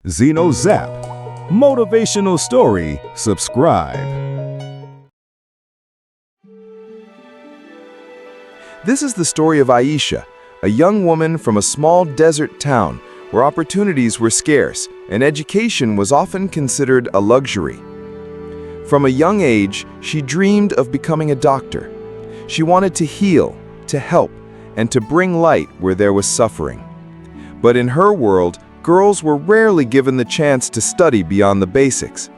Zenozap. Motivational story. Subscribe. This is the story of Aisha, a young woman from a small desert town where opportunities were scarce and education was often considered a luxury. From a young age, she dreamed of becoming a doctor. She wanted to heal, to help, and to bring light where there was suffering. But in her world, girls were rarely given the chance to study beyond the basics.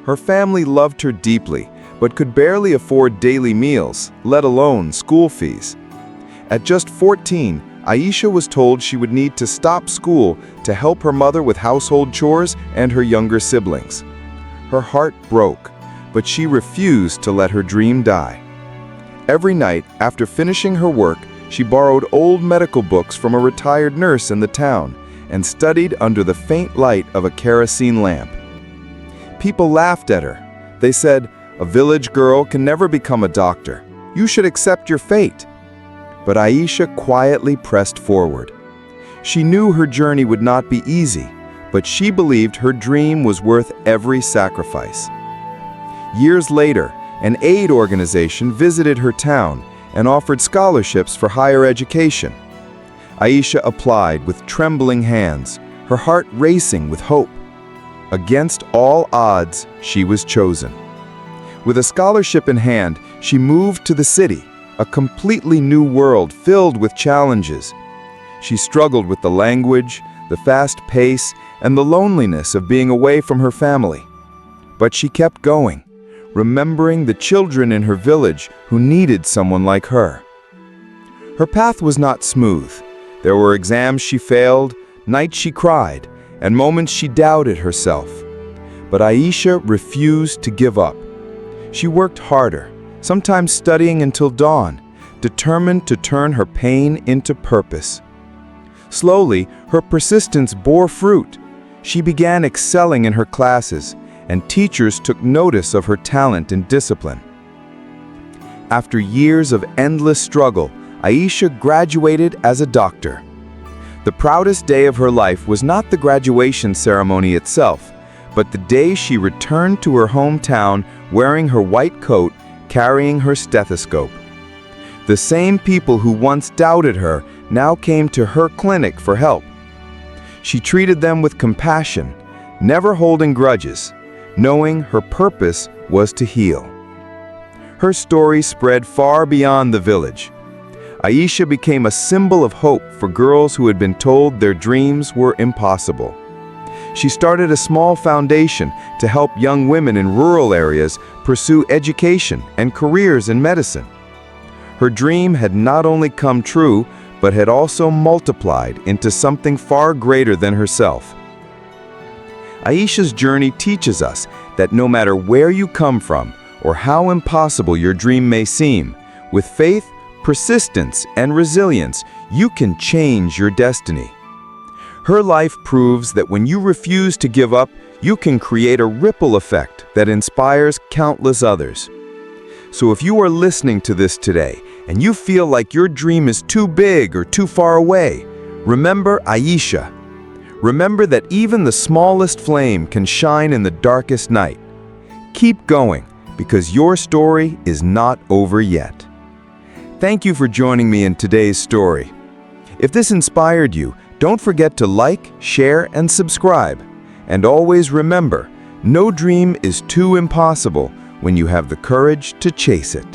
Her family loved her deeply, but could barely afford daily meals, let alone school fees. At just 14, Aisha was told she would need to stop school to help her mother with household chores and her younger siblings. Her heart broke, but she refused to let her dream die. Every night, after finishing her work, she borrowed old medical books from a retired nurse in the town and studied under the faint light of a kerosene lamp. People laughed at her. They said, "A village girl can never become a doctor. You should accept your fate." But Aisha quietly pressed forward. She knew her journey would not be easy, but she believed her dream was worth every sacrifice. Years later, an aid organization visited her town and offered scholarships for higher education. Aisha applied with trembling hands, her heart racing with hope. Against all odds, she was chosen. With a scholarship in hand, she moved to the city, a completely new world filled with challenges. She struggled with the language, the fast pace, and the loneliness of being away from her family. But she kept going, remembering the children in her village who needed someone like her. Her path was not smooth. There were exams she failed, nights she cried, and moments she doubted herself. But Aisha refused to give up. She worked harder, sometimes studying until dawn, determined to turn her pain into purpose. Slowly, her persistence bore fruit. She began excelling in her classes, and teachers took notice of her talent and discipline. After years of endless struggle, Aisha graduated as a doctor. The proudest day of her life was not the graduation ceremony itself, but the day she returned to her hometown wearing her white coat, carrying her stethoscope. The same people who once doubted her now came to her clinic for help. She treated them with compassion, never holding grudges, knowing her purpose was to heal. Her story spread far beyond the village. Aisha became a symbol of hope for girls who had been told their dreams were impossible. She started a small foundation to help young women in rural areas pursue education and careers in medicine. Her dream had not only come true, but had also multiplied into something far greater than herself. Aisha's journey teaches us that no matter where you come from or how impossible your dream may seem, with faith, persistence, and resilience, you can change your destiny. Her life proves that when you refuse to give up, you can create a ripple effect that inspires countless others. So if you are listening to this today and you feel like your dream is too big or too far away, remember Aisha. Remember that even the smallest flame can shine in the darkest night. Keep going, because your story is not over yet. Thank you for joining me in today's story. If this inspired you, don't forget to like, share, and subscribe. And always remember, no dream is too impossible when you have the courage to chase it.